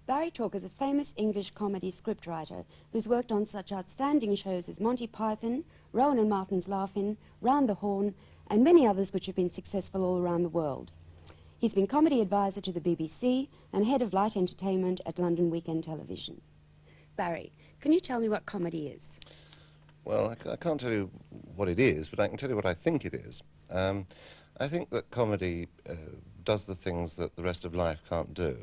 Barry Talk is a famous English comedy scriptwriter who's worked on such outstanding shows as Monty Python, Rowan and Martin's Laugh-In, Round the Horn, and many others which have been successful all around the world. He's been comedy advisor to the BBC and head of light entertainment at London Weekend Television. Barry, can you tell me what comedy is? Well, I can't tell you what it is, but I can tell you what I think it is. I think that comedy does the things that the rest of life can't do.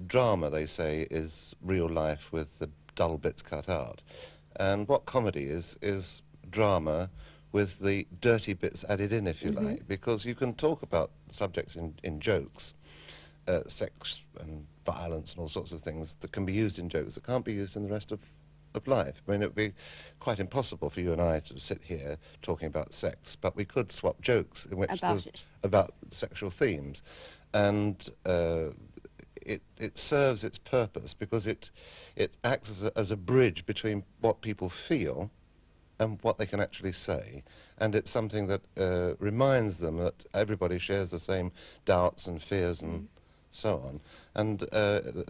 Drama, they say, is real life with the dull bits cut out. And what comedy is drama with the dirty bits added in, if you like, because you can talk about subjects in jokes, sex and violence and all sorts of things that can be used in jokes that can't be used in the rest of life. I mean, it would be quite impossible for you and I to sit here talking about sex, but we could swap jokes in which about sexual themes. And it serves its purpose because it acts as a bridge between what people feel and what they can actually say, and it's something that reminds them that everybody shares the same doubts and fears and so on, and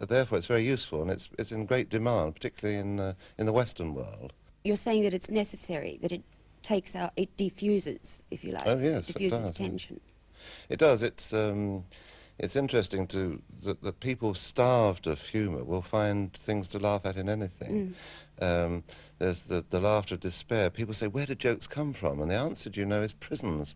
therefore it's very useful, and it's in great demand, particularly in the Western world. You're saying that it's necessary, that it takes out, it diffuses, if you like. Oh yes, diffuses it does, tension. It does. It's interesting that people starved of humour will find things to laugh at in anything. There's the laughter of despair. People say, where do jokes come from? And the answer, you know, is prisons.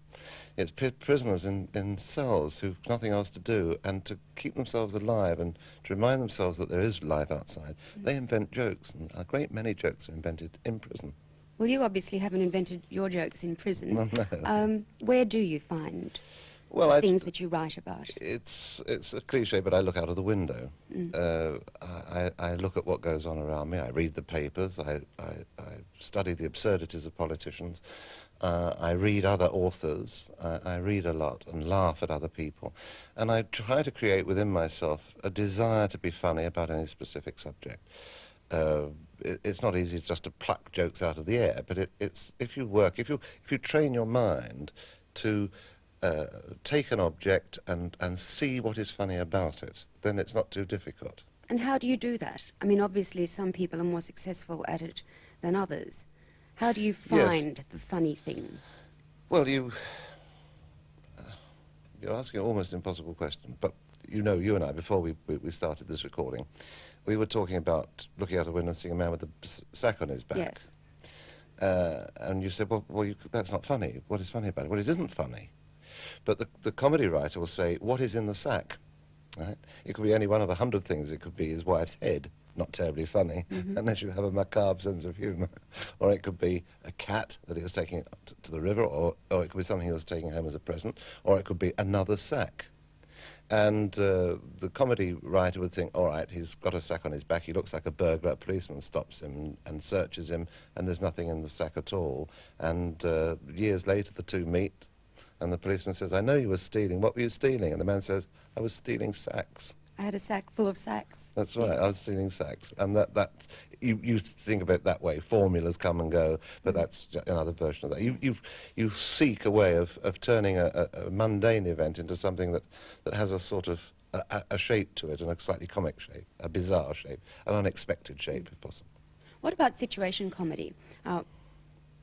It's prisoners in cells who've nothing else to do, and to keep themselves alive and to remind themselves that there is life outside, they invent jokes, and a great many jokes are invented in prison. Well, you obviously haven't invented your jokes in prison. Well, no. Where do you find things that you write about? It's a cliche, but I look out of the window. I look at what goes on around me. I read the papers. I study the absurdities of politicians. I read other authors. I read a lot and laugh at other people. And I try to create within myself a desire to be funny about any specific subject. It's not easy just to pluck jokes out of the air, but it's if you train your mind to take an object and see what is funny about it, then it's not too difficult. And how do you do that? I mean, obviously some people are more successful at it than others. How do you find the funny thing? Well, you're asking an almost impossible question, but you know, you and I, before we started this recording, we were talking about looking out a window and seeing a man with a sack on his back. Yes. And you said, well that's not funny. What is funny about it? Well, it isn't funny. But the comedy writer will say, what is in the sack? Right? It could be any one of 100 things. It could be his wife's head, not terribly funny, unless you have a macabre sense of humour. Or it could be a cat that he was taking to the river, or it could be something he was taking home as a present, or it could be another sack. And the comedy writer would think, all right, he's got a sack on his back, he looks like a burglar, a policeman stops him and searches him, and there's nothing in the sack at all. And years later, the two meet, and the policeman says, I know you were stealing. What were you stealing? And the man says, I was stealing sacks. I had a sack full of sacks. That's right, yes. I was stealing sacks. And that you think of it that way. Formulas come and go, but that's another version of that. You seek a way of turning a mundane event into something that has a sort of a shape to it, and a slightly comic shape, a bizarre shape, an unexpected shape, if possible. What about situation comedy?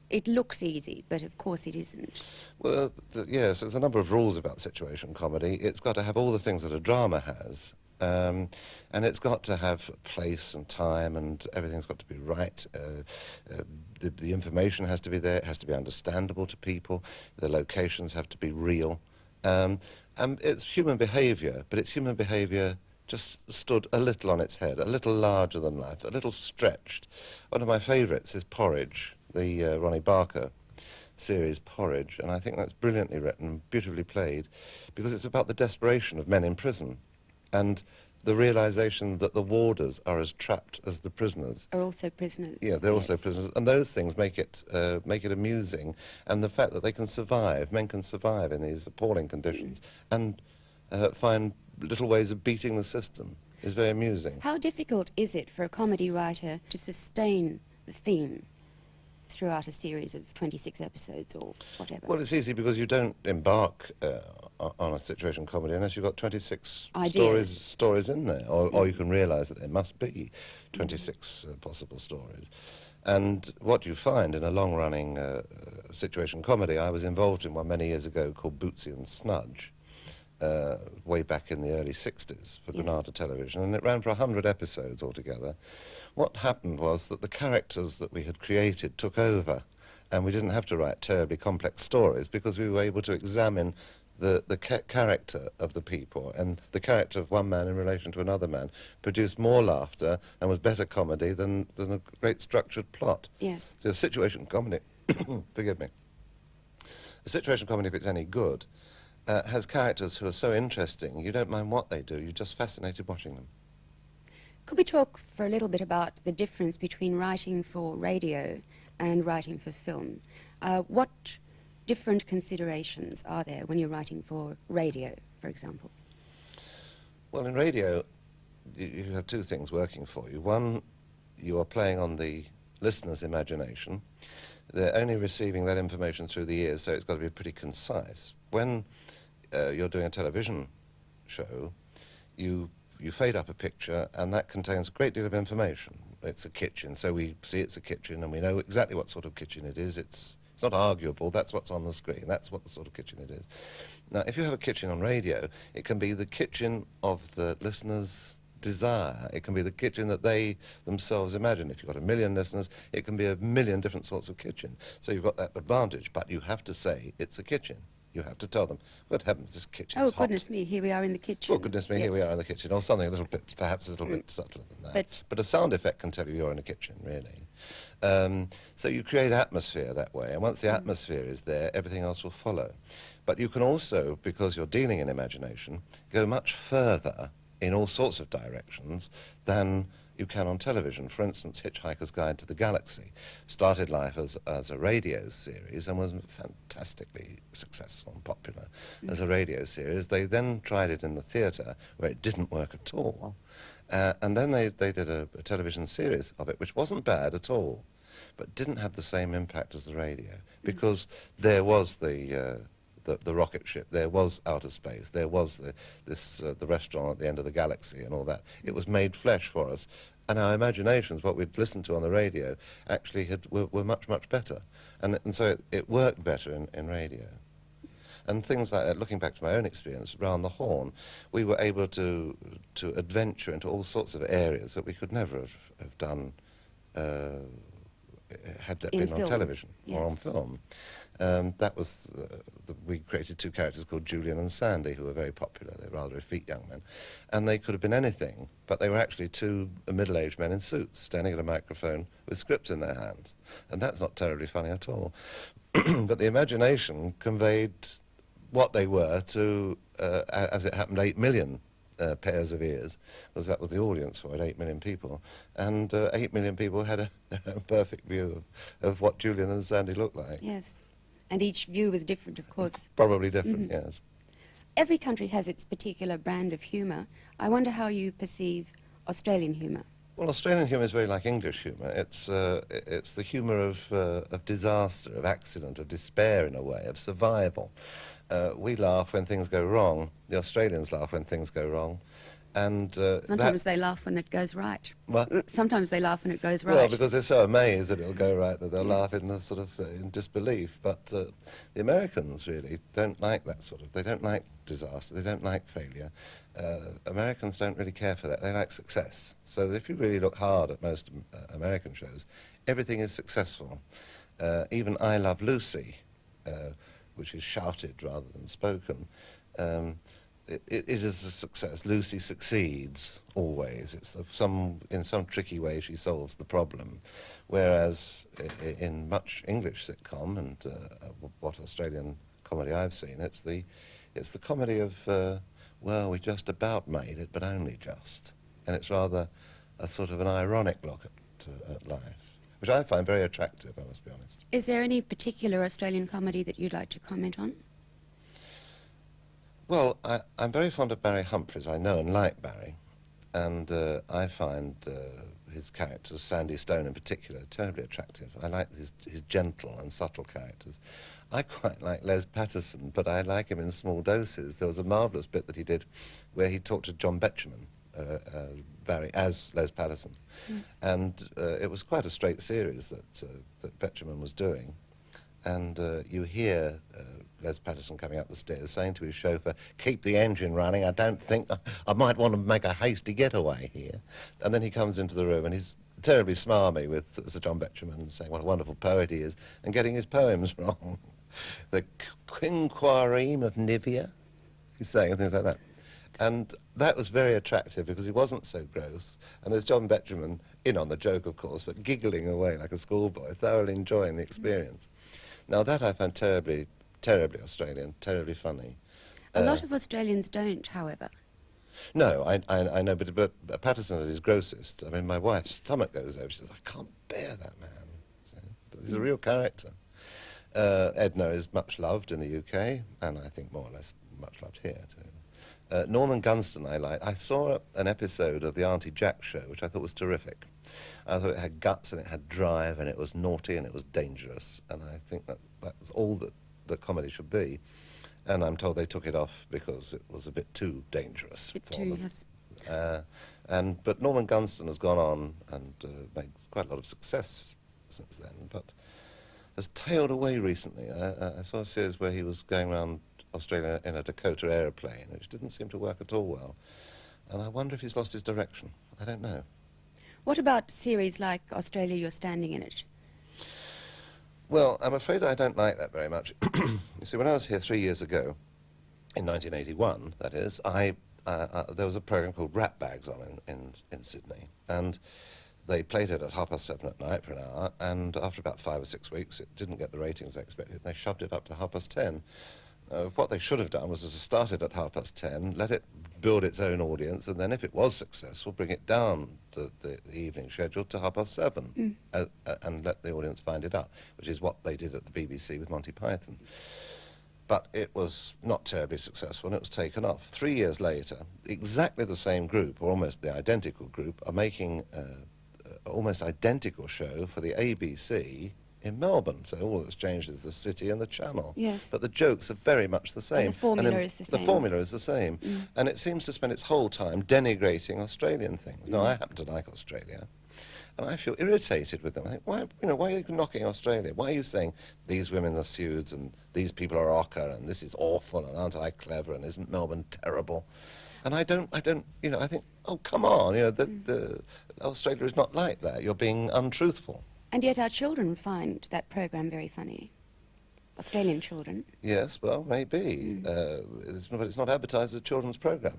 It looks easy, but of course it isn't. Well, yes, there's a number of rules about situation comedy. It's got to have all the things that a drama has, and it's got to have place and time, and everything's got to be right. The information has to be there, it has to be understandable to people, the locations have to be real. It's human behaviour, but it's human behaviour just stood a little on its head, a little larger than life, a little stretched. One of my favourites is Porridge, the Ronnie Barker series Porridge, and I think that's brilliantly written, beautifully played, because it's about the desperation of men in prison and the realisation that the warders are as trapped as the prisoners. Are also prisoners. Yeah, they're also prisoners, and those things make it amusing, and the fact that they can survive, men can survive in these appalling conditions, and find little ways of beating the system is very amusing. How difficult is it for a comedy writer to sustain the theme? throughout a series of 26 episodes or whatever? Well, it's easy because you don't embark on a situation comedy unless you've got 26 Ideas. stories in there, or you can realise that there must be 26 possible stories. And what you find in a long-running situation comedy, I was involved in one many years ago called Bootsy and Snudge, way back in the early 60s for Yes. Granada Television, and it ran for 100 episodes altogether. What happened was that the characters that we had created took over, and we didn't have to write terribly complex stories because we were able to examine the character of the people, and the character of one man in relation to another man produced more laughter and was better comedy than a great structured plot. Yes. So a situation comedy, forgive me, a situation comedy, if it's any good, has characters who are so interesting, you don't mind what they do, you're just fascinated watching them. Could we talk for a little bit about the difference between writing for radio and writing for film? What different considerations are there when you're writing for radio, for example? Well, in radio, you have two things working for you. One, you are playing on the listener's imagination. They're only receiving that information through the ears, so it's got to be pretty concise. When you're doing a television show, you fade up a picture, and that contains a great deal of information. It's a kitchen, so we see it's a kitchen, and we know exactly what sort of kitchen it is. It's not arguable. That's what's on the screen. That's what the sort of kitchen it is. Now, if you have a kitchen on radio, it can be the kitchen of the listener's desire. It can be the kitchen that they themselves imagine. If you've got 1 million listeners, it can be 1 million different sorts of kitchen. So you've got that advantage, but you have to say it's a kitchen. You have to tell them, good heavens, this kitchen's hot. Oh, goodness me, here we are in the kitchen. Oh, goodness me, here we are in the kitchen, or something a little bit, perhaps a little bit subtler than that. But a sound effect can tell you you're in a kitchen, really. So you create atmosphere that way, and once the atmosphere is there, everything else will follow. But you can also, because you're dealing in imagination, go much further in all sorts of directions than you can on television. For instance, Hitchhiker's Guide to the Galaxy started life as a radio series and was fantastically successful and popular as a radio series. They then tried it in the theatre, where it didn't work at all. And then they did a television series of it, which wasn't bad at all, but didn't have the same impact as the radio, because there was the rocket ship, there was outer space, there was the restaurant at the end of the galaxy and all that. It was made flesh for us, and our imaginations, what we'd listened to on the radio, actually were much, much better. And so it worked better in radio. And things like that, looking back to my own experience, round the Horn, we were able to adventure into all sorts of areas that we could never have done had that been on television or on film. That was, we created two characters called Julian and Sandy, who were very popular. They were rather effete young men. And they could have been anything, but they were actually two middle-aged men in suits, standing at a microphone with scripts in their hands. And that's not terribly funny at all. But the imagination conveyed what they were to, as it happened, 8 million pairs of ears, because that was the audience for it, 8 million people. And 8 million people had their own perfect view of what Julian and Sandy looked like. Yes. And each view was different, of course. Probably different, yes. Every country has its particular brand of humour. I wonder how you perceive Australian humour. Well, Australian humour is very like English humour. It's the humour of disaster, of accident, of despair in a way, of survival. We laugh when things go wrong. The Australians laugh when things go wrong. And sometimes they laugh when it goes right. What? Sometimes they laugh when it goes right. Well, because they're so amazed that it'll go right that they'll laugh in a sort of in disbelief. But the Americans really don't like that sort of. They don't like disaster. They don't like failure. Americans don't really care for that. They like success. So if you really look hard at most American shows, everything is successful. Even I Love Lucy, which is shouted rather than spoken. It is a success. Lucy succeeds always. It's in some tricky way she solves the problem, whereas in much English sitcom and what Australian comedy I've seen, it's the comedy of well, we just about made it, but only just, and it's rather a sort of an ironic look at life, which I find very attractive, I must be honest. Is there any particular Australian comedy that you'd like to comment on? Well, I'm very fond of Barry Humphries. I know and like Barry, and I find his characters, Sandy Stone in particular, terribly attractive. I like his gentle and subtle characters. I quite like Les Patterson, but I like him in small doses. There was a marvellous bit that he did where he talked to John Betjeman, Barry, as Les Patterson. Yes. And it was quite a straight series that Betjeman was doing. And you hear Les Patterson coming up the stairs saying to his chauffeur, "Keep the engine running, I don't think, I might want to make a hasty getaway here." And then he comes into the room and he's terribly smarmy with Sir John Betjeman, saying what a wonderful poet he is, and getting his poems wrong. The Quinquareme of Nivea, he's saying, and things like that. And that was very attractive because he wasn't so gross. And there's John Betjeman, in on the joke, of course, but giggling away like a schoolboy, thoroughly enjoying the experience. Now, that I found terribly, terribly Australian, terribly funny. A lot of Australians don't, however. No, I know, but Patterson at his grossest. I mean, my wife's stomach goes over. She says, "I can't bear that man." So, but he's a real character. Edna is much loved in the UK, and I think more or less much loved here, too. Norman Gunston I like. I saw an episode of the Auntie Jack show, which I thought was terrific. I thought it had guts and it had drive and it was naughty and it was dangerous. And I think that's all that comedy should be. And I'm told they took it off because it was a bit too dangerous for them. Yes. But Norman Gunston has gone on and made quite a lot of success since then, but has tailed away recently. I saw a series where he was going around Australia in a Dakota aeroplane, which didn't seem to work at all well. And I wonder if he's lost his direction. I don't know. What about series like Australia, You're Standing in It? Well, I'm afraid I don't like that very much. You see, when I was here 3 years ago, in 1981, that is, there was a program called Rat Bags on in Sydney, and they played it at 7:30 at night for an hour, and after about 5 or 6 weeks, it didn't get the ratings they expected, and they shoved it up to 10:30. What they should have done was to start it at 10:30, let it build its own audience, and then if it was successful, bring it down to the evening schedule to 7:30 and let the audience find it out, which is what they did at the BBC with Monty Python. But it was not terribly successful, and it was taken off. 3 years later, exactly the same group, or almost the identical group, are making almost identical show for the ABC in Melbourne. So all that's changed is the city and the channel. Yes. But the jokes are very much the same. And the formula is the same. The formula is the same. And it seems to spend its whole time denigrating Australian things. Now, I happen to like Australia, and I feel irritated with them. I think, why are you knocking Australia? Why are you saying these women are pseuds and these people are ochre and this is awful and aren't I clever and isn't Melbourne terrible? And I think, oh, come on, the Australia is not like that. You're being untruthful. And yet our children find that program very funny. Australian children. Yes, well, maybe. But it's not advertised as a children's program.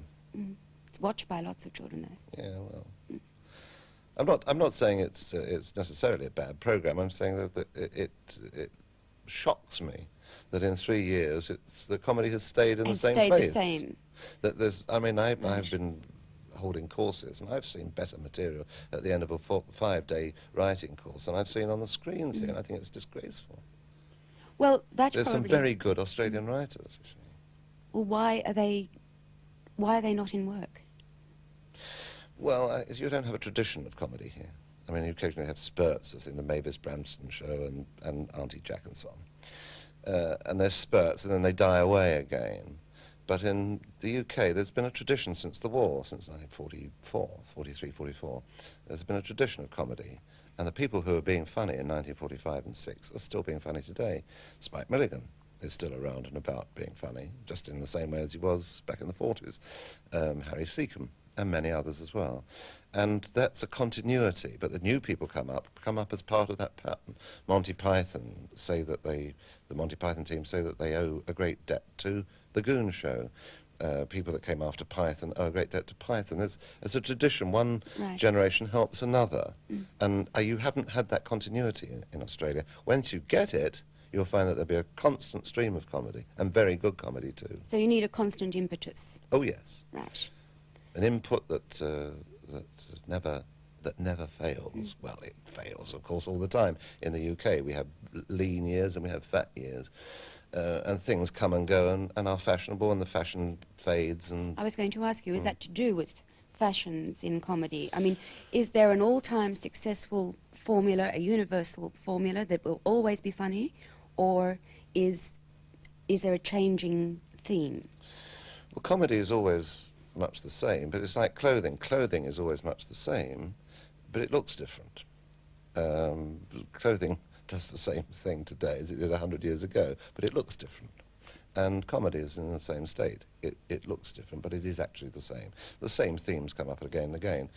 It's watched by lots of children, though. Yeah, well. I'm not saying it's necessarily a bad program. I'm saying that it shocks me that in 3 years the comedy has stayed in the same place. Stayed the same. I've been holding courses, and I've seen better material at the end of a 5-day writing course than I've seen on the screens here, and I think it's disgraceful. Well, that's There's some very good Australian writers, you see. Well, why are they not in work? Well, you don't have a tradition of comedy here. I mean, you occasionally have spurts of the Mavis Bramston show and Auntie Jack and so on. And there's spurts, and then they die away again. But in the UK, there's been a tradition since the war, since 1944. There's been a tradition of comedy. And the people who were being funny in 1945 and 6 are still being funny today. Spike Milligan is still around and about being funny, just in the same way as he was back in the 40s. Harry Seacombe, and many others as well. And that's a continuity, but the new people come up as part of that pattern. Monty Python the Monty Python team say that they owe a great debt to the Goon Show. People that came after Python owe a great debt to Python. There's a tradition. One generation helps another. And you haven't had that continuity in Australia. Once you get it, you'll find that there'll be a constant stream of comedy, and very good comedy too. So you need a constant impetus. Oh, yes. Right. An input that never fails. Well, it fails, of course, all the time. In the UK, we have lean years and we have fat years. And things come and go and are fashionable, and the fashion fades. And I was going to ask you, is that to do with fashions in comedy? I mean, is there an all-time successful formula, a universal formula that will always be funny, or is there a changing theme? Well, comedy is always much the same, but it's like clothing. Clothing is always much the same, but it looks different. Clothing does the same thing today as it did 100 years ago, but it looks different. And comedy is in the same state. It looks different, but it is actually the same. The same themes come up again and again.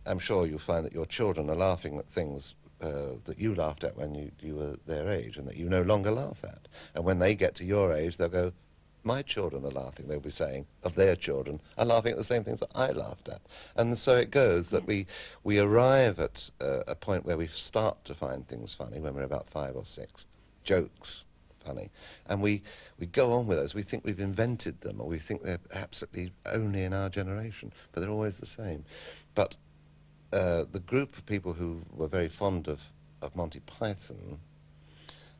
I'm sure you'll find that your children are laughing at things that you laughed at when you were their age and that you no longer laugh at. And when they get to your age, they'll go, my children are laughing, they'll be saying, of their children, are laughing at the same things that I laughed at. And so it goes that Yes. we arrive at a point where we start to find things funny when we're about 5 or 6, jokes funny, and we go on with those. We think we've invented them, or we think they're absolutely only in our generation, but they're always the same. But the group of people who were very fond of Monty Python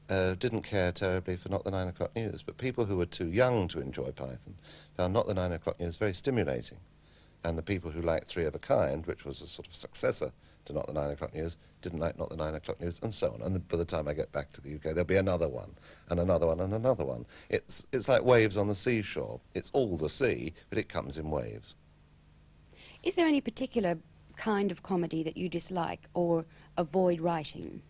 didn't care terribly for Not the 9 O'Clock News, but people who were too young to enjoy Python found Not the 9 O'Clock News very stimulating. And the people who liked Three of a Kind, which was a sort of successor to Not the 9 O'Clock News, didn't like Not the 9 O'Clock News, and so on. And by the time I get back to the UK, there'll be another one, and another one, and another one. It's like waves on the seashore. It's all the sea, but it comes in waves. Is there any particular kind of comedy that you dislike or avoid writing?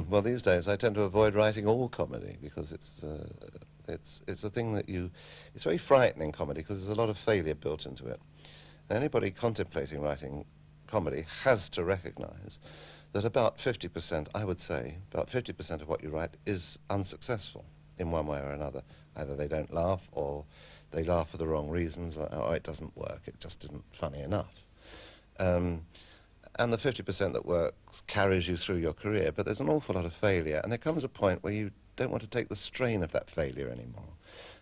Well, these days I tend to avoid writing all comedy because it's a thing that it's very frightening, comedy, because there's a lot of failure built into it. And anybody contemplating writing comedy has to recognize that about 50%, I would say, about 50% of what you write is unsuccessful in one way or another. Either they don't laugh, or they laugh for the wrong reasons, or it doesn't work, it just isn't funny enough. And the 50% that works carries you through your career, but there's an awful lot of failure, and there comes a point where you don't want to take the strain of that failure anymore.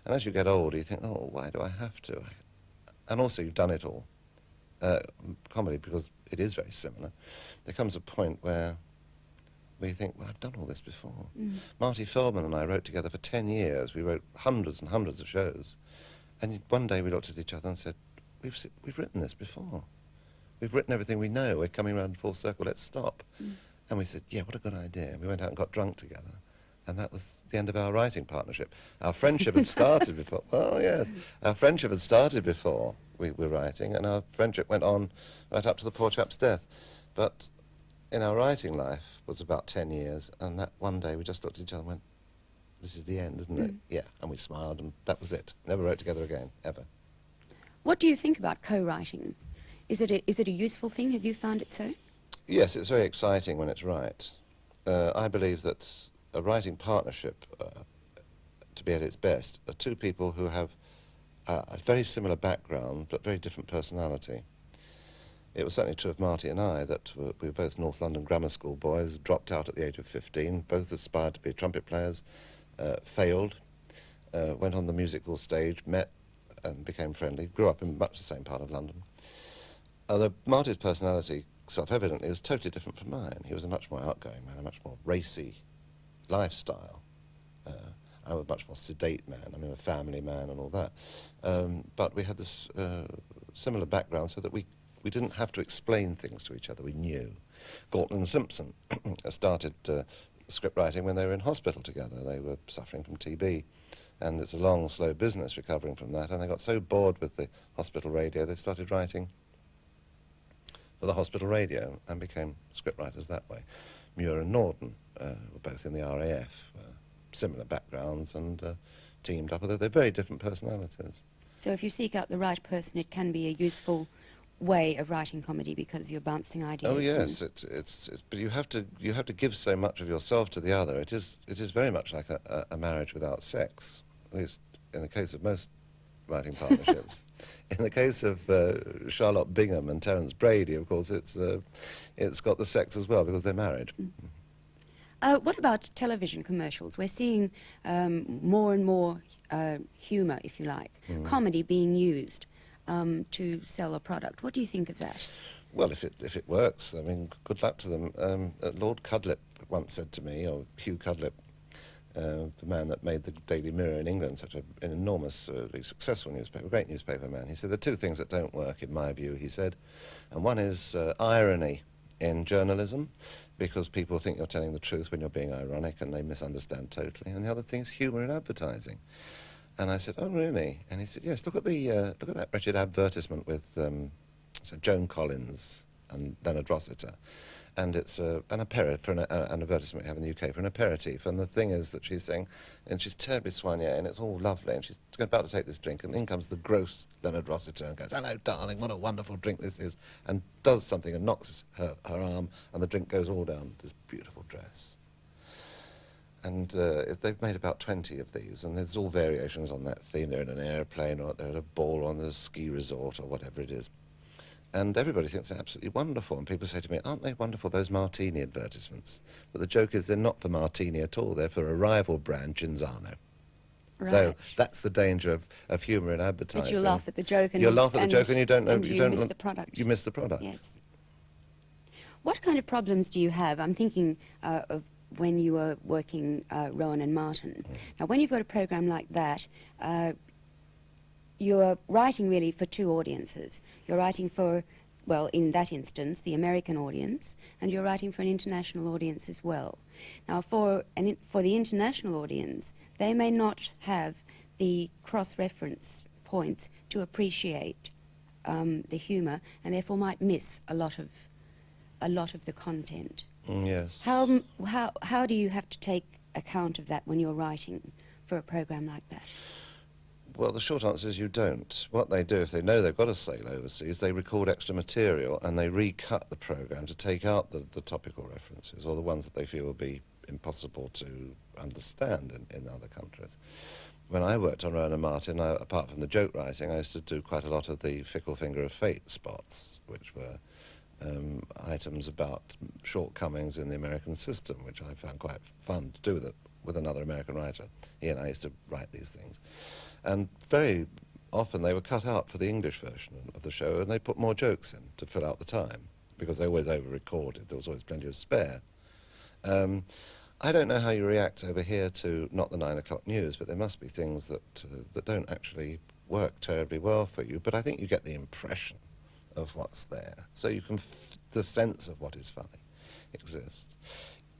And as you get older, you think, oh, why do I have to? And also, you've done it all. Comedy, because it is very similar, there comes a point where you think, well, I've done all this before. Marty Feldman and I wrote together for 10 years. We wrote hundreds and hundreds of shows. And one day we looked at each other and said, we've written this before. We've written everything we know. We're coming around full circle. Let's stop. And we said, yeah, what a good idea. And we went out and got drunk together. And that was the end of our writing partnership. Our friendship had started before. Oh, yes. Our friendship had started before we were writing, and our friendship went on right up to the poor chap's death. But in our writing life was about 10 years, and that one day we just looked at each other and went, this is the end, isn't it? Yeah. And we smiled, and that was it. Never wrote together again, ever. What do you think about co-writing? Is it a useful thing? Have you found it so? Yes, it's very exciting when it's right. I believe that a writing partnership, to be at its best, are two people who have a very similar background but very different personality. It was certainly true of Marty and I that we were both North London grammar school boys, dropped out at the age of 15, both aspired to be trumpet players, failed, went on the musical stage, met and became friendly, grew up in much the same part of London. Although Marty's personality, self-evidently, was totally different from mine. He was a much more outgoing man, a much more racy lifestyle. I was a much more sedate man. I mean, a family man and all that. But we had this similar background so that we didn't have to explain things to each other. We knew. Galton and Simpson started script writing when they were in hospital together. They were suffering from TB. And it's a long, slow business recovering from that. And they got so bored with the hospital radio, they started writing for the hospital radio and became scriptwriters that way. Muir and Norden were both in the RAF, similar backgrounds, and teamed up, although they're very different personalities. So if you seek out the right person, it can be a useful way of writing comedy because you're bouncing ideas. Oh yes, it's but you have to give so much of yourself to the other. It is very much like a marriage without sex, at least in the case of most writing partnerships. In the case of Charlotte Bingham and Terence Brady, of course, it's got the sex as well because they're married. What about television commercials? We're seeing more and more humour, if you like, comedy being used to sell a product. What do you think of that? Well, if it works, I mean, good luck to them. Lord Cudlip once said to me, or Hugh Cudlip, the man that made the Daily Mirror in England such an enormously successful newspaper, great newspaper man. He said, there are two things that don't work, in my view, he said, and one is irony in journalism, because people think you're telling the truth when you're being ironic and they misunderstand totally, and the other thing is humour in advertising. And I said, oh, really? And he said, yes, look at that wretched advertisement with so Joan Collins and Leonard Rossiter. And it's an advertisement we have in the UK for an aperitif. And the thing is that she's saying, and she's terribly soignée, and it's all lovely, and she's about to take this drink, and in comes the gross Leonard Rossiter and goes, hello, darling, what a wonderful drink this is, and does something and knocks her arm, and the drink goes all down this beautiful dress. And they've made about 20 of these, and there's all variations on that theme. They're in an airplane, or they're at a ball, or on the ski resort, or whatever it is. And everybody thinks they're absolutely wonderful. And people say to me, aren't they wonderful, those martini advertisements? But the joke is they're not for martini at all. They're for a rival brand, Cinzano. Right. So that's the danger of humour in advertising. That you laugh at the joke and you laugh at the joke and you don't know. And you miss the product. You miss the product. Yes. What kind of problems do you have? I'm thinking of when you were working Rowan and Martin. Now, when you've got a program like that, you're writing really for two audiences. You're writing for, well, in that instance, the American audience, and you're writing for an international audience as well. Now, for the international audience, they may not have the cross-reference points to appreciate the humour, and therefore might miss a lot of the content. Yes. How do you have to take account of that when you're writing for a program like that? Well, the short answer is you don't. What they do, if they know they've got a sail overseas, they record extra material and they recut the programme to take out the topical references, or the ones that they feel will be impossible to understand in other countries. When I worked on Rowan and Martin, apart from the joke writing, I used to do quite a lot of the Fickle Finger of Fate spots, which were items about shortcomings in the American system, which I found quite fun to do with another American writer. He and I used to write these things. And very often they were cut out for the English version of the show, and they put more jokes in to fill out the time, because they always over-recorded. There was always plenty of spare. I don't know how you react over here to not the 9 o'clock news, but there must be things that don't actually work terribly well for you. But I think you get the impression of what's there, so you can the sense of what is funny exists.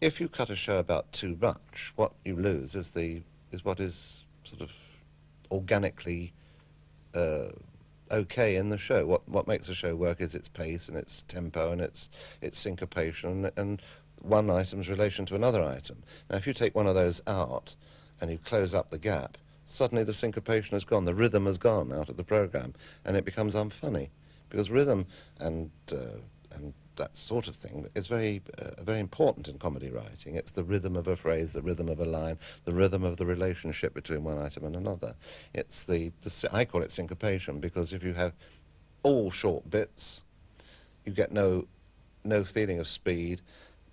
If you cut a show about too much, what you lose is what is sort of organically okay in the show. What makes a show work is its pace and its tempo and its syncopation and one item's relation to another item. Now, if you take one of those out and you close up the gap, suddenly the syncopation has gone, the rhythm has gone out of the programme, and it becomes unfunny, because rhythm and that sort of thing is very important in comedy writing. It's the rhythm of a phrase, the rhythm of a line, the rhythm of the relationship between one item and another. It's I call it syncopation, because if you have all short bits, you get no feeling of speed.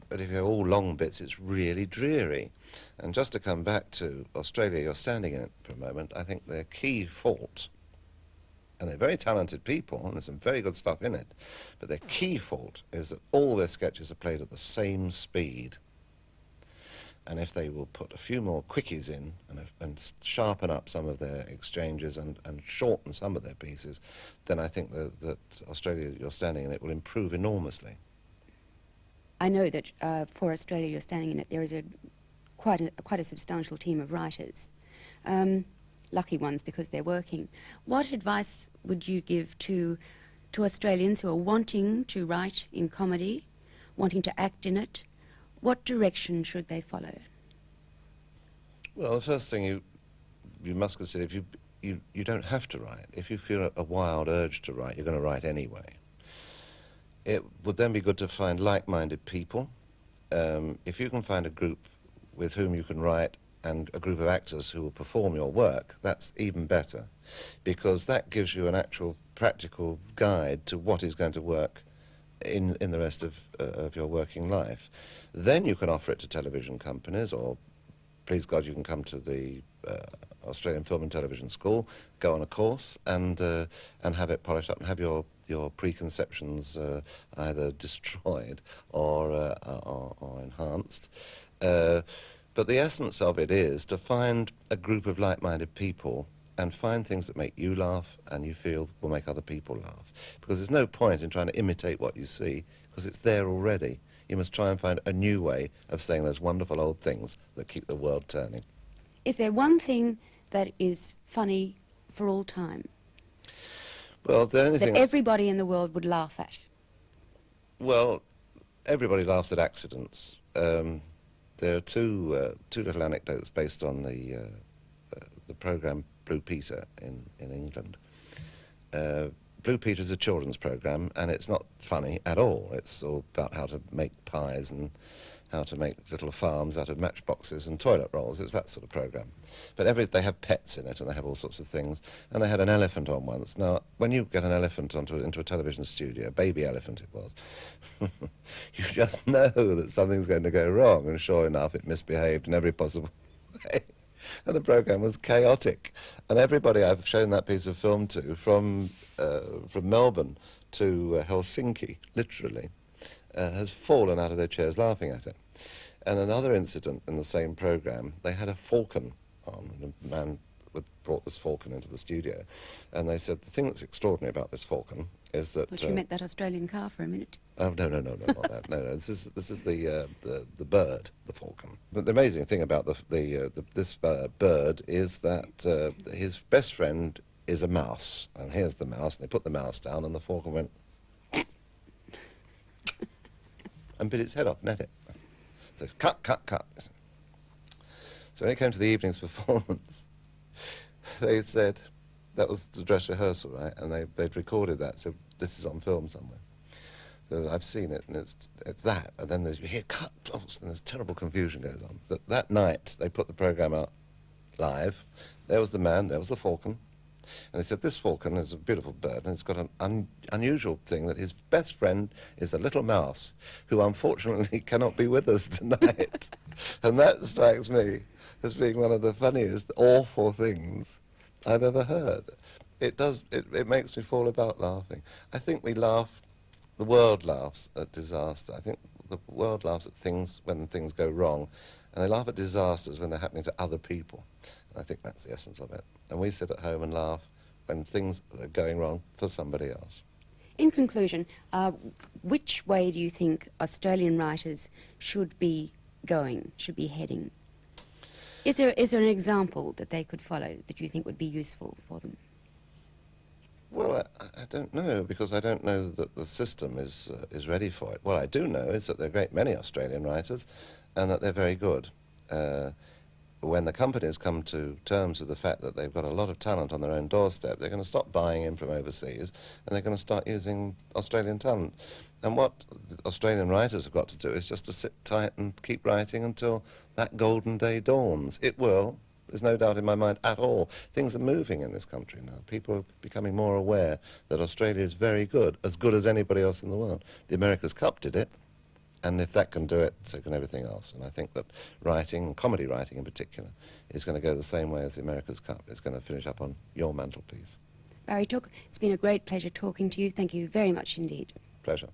But if you have all long bits, it's really dreary. And just to come back to Australia, you're standing in it for a moment, I think their key fault, and they're very talented people, and there's some very good stuff in it, but their key fault is that all their sketches are played at the same speed. And if they will put a few more quickies in and sharpen up some of their exchanges and shorten some of their pieces, then I think that Australia, you're standing in it, will improve enormously. I know that for Australia, you're standing in it, there is quite a substantial team of writers. Lucky ones, because they're working. What advice would you give to Australians who are wanting to write in comedy, wanting to act in it? What direction should they follow? Well, the first thing you must consider, if you don't have to write. If you feel a wild urge to write, you're going to write anyway. It would then be good to find like-minded people. If you can find a group with whom you can write and a group of actors who will perform your work, that's even better, because that gives you an actual practical guide to what is going to work in the rest of your working life. Then you can offer it to television companies, or please God, you can come to the Australian Film and Television School, go on a course, and have it polished up and have your preconceptions either destroyed or enhanced. But the essence of it is to find a group of like-minded people and find things that make you laugh and you feel will make other people laugh. Because there's no point in trying to imitate what you see, because it's there already. You must try and find a new way of saying those wonderful old things that keep the world turning. Is there one thing that is funny for all time, Well, the only that thing... everybody in the world would laugh at? Well, everybody laughs at accidents. There are two little anecdotes based on the programme Blue Peter in England. Blue Peter is a children's programme, and it's not funny at all. It's all about how to make pies and how to make little farms out of matchboxes and toilet rolls. It's that sort of programme. But they have pets in it, and they have all sorts of things. And they had an elephant on once. Now, when you get an elephant into a television studio, a baby elephant it was, you just know that something's going to go wrong, and sure enough, it misbehaved in every possible way. And the programme was chaotic. And everybody I've shown that piece of film to, from Melbourne to Helsinki, literally, has fallen out of their chairs laughing at it. And another incident in the same programme, they had a falcon on, and a man brought this falcon into the studio, and they said the thing that's extraordinary about this falcon is that... But you meant that Australian car for a minute. Oh, no, not that. No, this is the bird, the falcon. But the amazing thing about this bird is that his best friend is a mouse, and here's the mouse, and they put the mouse down, and the falcon went and bit its head off, net it. So cut. So when it came to the evening's performance, they said, that was the dress rehearsal, right? And they'd recorded that, so this is on film somewhere. So I've seen it, and it's that. And then you hear cut, and there's terrible confusion goes on. That night, they put the programme out live. There was the man, there was the falcon. And they said, this falcon is a beautiful bird, and it's got an unusual thing that his best friend is a little mouse, who unfortunately cannot be with us tonight. And that strikes me as being one of the funniest, awful things I've ever heard. It makes me fall about laughing. I think we laugh, the world laughs at disaster. I think the world laughs at things when things go wrong, and they laugh at disasters when they're happening to other people. And I think that's the essence of it. And we sit at home and laugh when things are going wrong for somebody else. In conclusion, which way do you think Australian writers should be going, should be heading? Is there an example that they could follow that you think would be useful for them? Well, I don't know, because I don't know that the system is ready for it. What I do know is that there are a great many Australian writers, and that they're very good. When the companies come to terms with the fact that they've got a lot of talent on their own doorstep, they're going to stop buying in from overseas, and they're going to start using Australian talent. And what the Australian writers have got to do is just to sit tight and keep writing until that golden day dawns. It will. There's no doubt in my mind at all. Things are moving in this country now. People are becoming more aware that Australia is very good as anybody else in the world. The America's Cup did it, and if that can do it, so can everything else. And I think that writing, comedy writing in particular, is going to go the same way as the America's Cup. It's going to finish up on your mantelpiece. Barry Took, it's been a great pleasure talking to you. Thank you very much indeed. Pleasure.